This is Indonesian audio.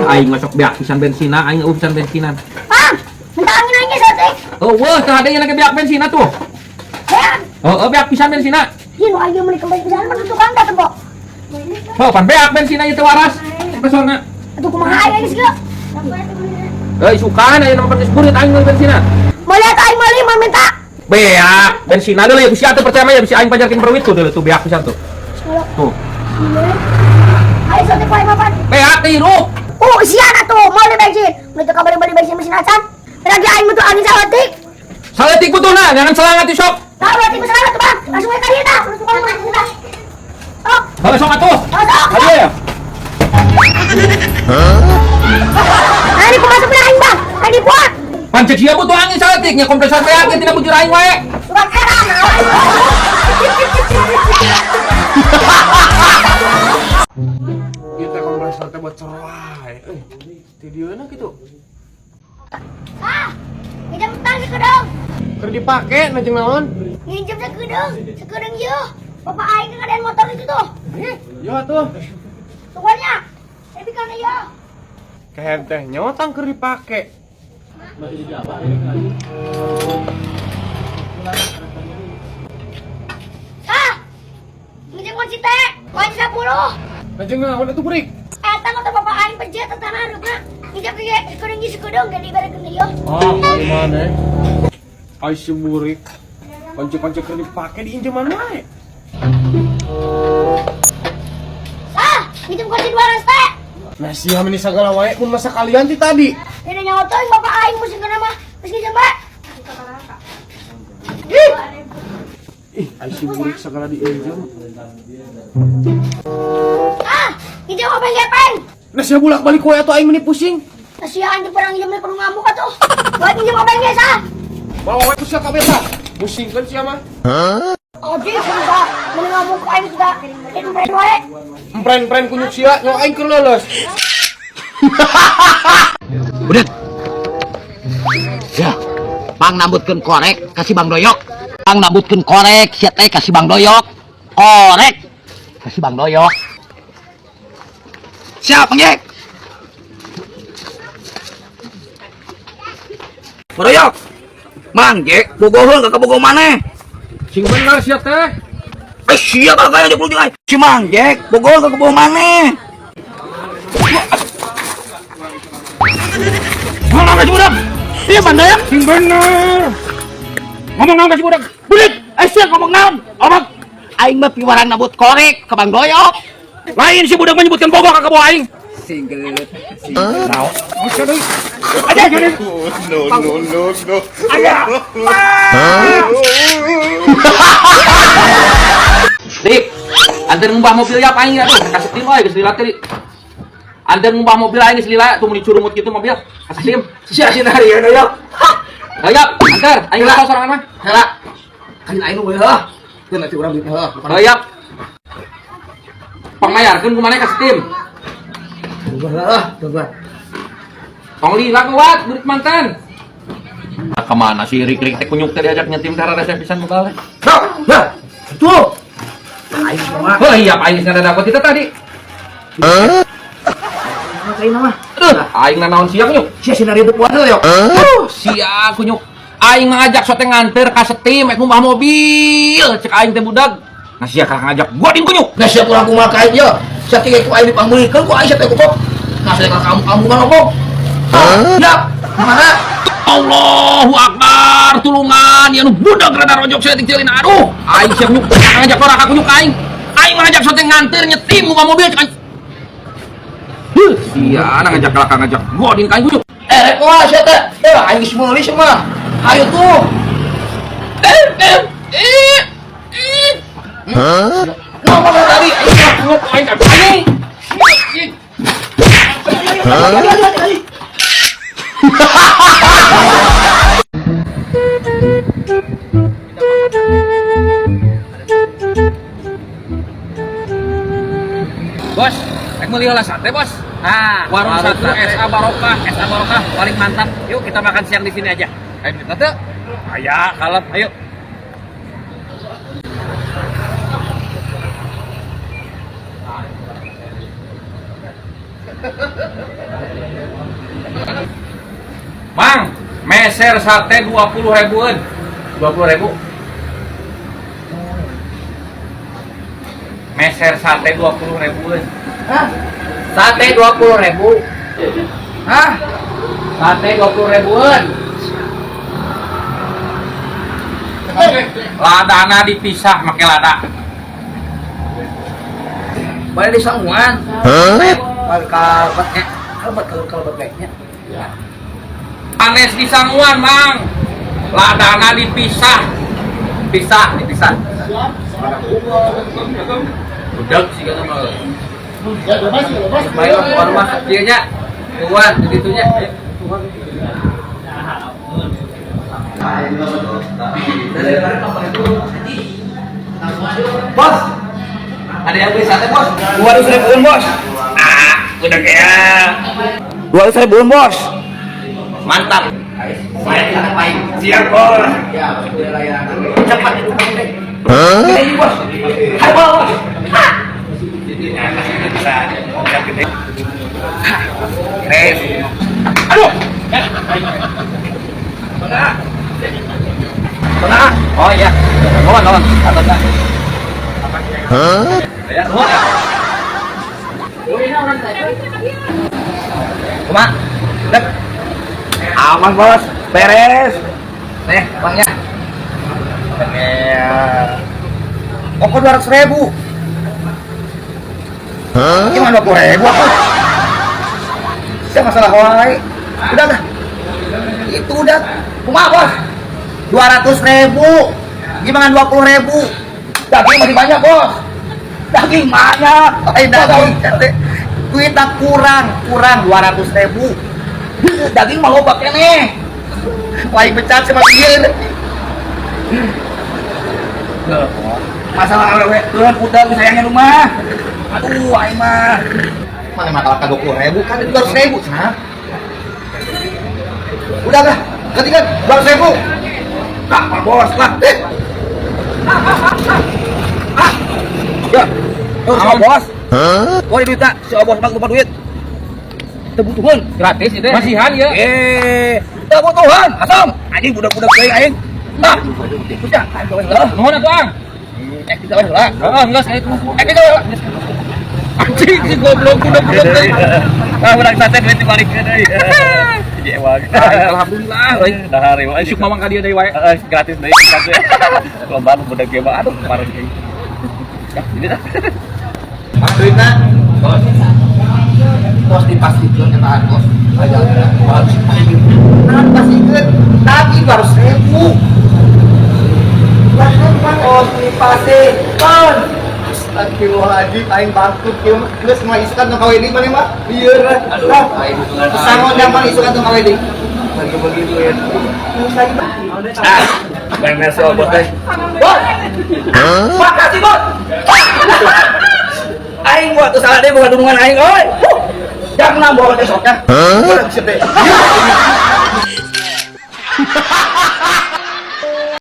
Aing masuk biak pisan bensina, aing pisan bensinan. Bang, minta angin aja sate. Oh, wah, tadi yang lagi biak bensina tuh. Ya, Oh, biak pisan bensina. ini aja mau kembali ke sana menutup anda tembok. Oh, pan biak bensina itu waras. Pesona. Aduh kumaha aja segala. Suka na yun naman panisburit aing ng bensina. Mau lihat aing mau lima minta. Beak, bensina dulu ya bisa atuh percaya mah ya bisa aing pajarkin perwit tuh dulu tuh biak pisan tuh. Tuh. Ayo sate poin mapan. Beak tiru. Oh, siana tuh mau beli bensin. Udah tuh kabar beli bensin mesin acan. Lagi aing butuh angin sawatik. Saletik betul nah, jangan selangat di shop. Tahu berarti masalah tuh bang. Langsung aja kali dah. Langsung aja kita. Oh, Kalau sok atuh. masuk. Ayo ya. Nah, ini ku masuk ke aing bang. Tadi buat. Pancet siya butuh angin saletiknya kompresor beak yang tidak bujur aing wae. Surat heran. Kita kompresor teh buat cerai. Di dieu kitu. Ah, pinjam utang sekedeng. Keur dipake na jeung naon? Pinjam sekedeng. Sekedeng yeuh. Bapak aing keadaan motor itu tuh. Yo atuh. Soalnya, tapi kan ya. Kayak teh nyotang keur dipake. Ah, pinjam kunci teh. Poin 10. Na jeung naon atuh burik? Eta mah bapak aing pejet tanah harupna. Pinjam ke sekedeng ieu sekedeng jadi barekeun ieu. Gimana? Ai si burik. Kunci-kunci keur dipake diinjeman wae. Ah, pinjam kunci 200 teh. Nah sia meni sagala wae mun masa kalian ti tadi. Ini nyawa teh bapak aing musim kana mah. Geus ngijam bae. Ih, ai si burik sagala diinjem. Ah, ngijam apa gepeng? Nah sia bolak-balik wae atuh aing meni pusing. Kasihan di perang ngijam kudu ngamuk atuh. Buat ngijam apa biasa? Bawa wae ku sia kabeh tah. Pusingkeun sia mah. Oji sudah mun ngamuk aing sudah. Itu wae. Empren-empren kunyuk sia nyawa aing keur leuleus. Udah. Ya, Bang nambutkeun korek kasih Bang Doyok. Bang nambutkeun korek sia teh kasih Bang Doyok. Korek kasih Bang Doyok. Siap, Bang Jek. Bang Doyok. Mang Jek, bogoheun ka bogo maneh. Sing bener sia teh. Sia kagak di puluh si Mang Jek, bogoheun ka bogo maneh. Ngomong kasih budak. Iya Doyok. Sing bener. Ngomong naon kasih budak. Budak, sia ngomong naon? Omong. Aing mah piwarang nabut korek ke Bang Doyok. Lain si budak menyebutkan bogo ka kabo aing. Singgeut. Naon? Aja jadi. No. Aja. Dik, antar ngubah mobil ya aing atuh. Kasih tim euy geus lila teh. Antar ngubah mobil aing geus lila tuh mun dicurumut kitu mobil. Kasih tim. Sia hari ya Doyok. Doyok, antar aing langsung sorangan mah. Heula. Kan aing nu heuh. Teu nanti urang duit heuh. Doyok. Pangmayarkeun kumaneh kasih tim. Coba. Tong lila kuat duit mantan. Nah, kemana sih rik-rik teh kunyuk teh diajak nyetim cara rasa pisan muka. Nah, tuh. Aing mah. Oh iya, aing geus ngadadak kita tadi. Kain mah. Aduh, aing naon sia kunyuk. Sia sinario buat Doyok. Sia kunyuk. Aing mengajak sote nganter ka setim ek ngumbah mobil. Cek aing teh budak. Nah sia ka ngajak gua ding kunyuk. Nah siap urang kumaha kain ye. Sia tiga ku aing dipamulikeun ku aing sia teh goblok. Nah saya kamu kan opo? Ya, mana? Allahu Akbar, tulungan ya nu budak rada rojok saya tinggalin aduh. Aing siap nyuk ngajak orang ka kunyuk aing. Aing mengajak sote nganter nyetim ngumbah mobil cek aing. Sia ngajak ka ngajak gua ding ka aing kunyuk. Rek wah sia teh. Aing geus meuli semua. Ayo tuh. Ngomong tadi aing kunyuk aing ka aing. Bos, ek meuli heula sate, Bos. Nah, warung satu SA Barokah paling mantap. Yuk kita makan siang di sini aja. Ayo kita tuh. Aya, kalem, ayo. Mang, meser sate 20 ribuan. 20 ribu. Meser sate 20 ribuan. Hah? Sate 20 ribu. Hah? Sate 20 ribuan. Ladana dipisah make lada. Boleh disangguan. Kalbat baiknya. Anes disanguan, Mang. Ladana dipisah. Dipisah. Udah sih kan mah. Baik keluar rumah dia nya. Tuan begitunya. Bos. Ada yang beli sate, Bos? 200 ribuan, Bos. Udah kayak 200 ribuan, Bos. mantap. Siap, Bos. Cepat itu, Bos. Ini, Bos. Hai, Bos. Aduh. Mana? Oh iya. Nuhun. Atasnya. Ya, nuhun. Kuma. Dek. Aman, Bos. Beres. Nih, uangnya. Pokok 200 ribu. Gimana 20 ribu aku? Saya masalah wae. Udah dah. Itu udah. Kumaha, Bos? 200 ribu. Gimana 20 ribu? Daging masih banyak, Bos. Daging banyak. Daging. Duitnya kurang 200 ribu. Daging mau loba kene. Lain pecat sama dia. Masalah awewe tuh udah sayangnya rumah. Aduh, aing mah. Mana masalah ka 20 ribu kan 200 ribu, nah. Udah dah, ganti kan 200 ribu. Pak Bos lah. Ya, sama Bos. Oh, duit tak, si Bos bang lupa duit. Kebutuhan Gratis itu. Masihan ya. Kebutuhan, asam. Anjing budak-budak geuing aing. Tah, udah, aing gawe heula. Nuhun atuh, Ang. Kita gawe heula. Heeh, geus itu. Kita gawe heula. Anjing si goblok budak-budak teh. Urang sate duit dibalikeun deui. Iya, Wang. Alhamdulillah, euy. Dahar we. Syuk mamang ka dieu deui wae. Gratis deui kan. Loba budak ge mah aduh kemarin ge. Ya, ini dah. Duitna bos dipastikan nyataan bos aja harus pastikan tapi 200 ribu bos dipastikan astagfirullahaladzim aing bangkrut kieu mah geus mah isukan tong kaweding mana mah lieur lah sangon zaman isukan tong kaweding bagi-bagi duit Bener so bos teh. bos makasih bos aing buat tuh salah deh bukan hubungan aing oi jangan bawa besoknya.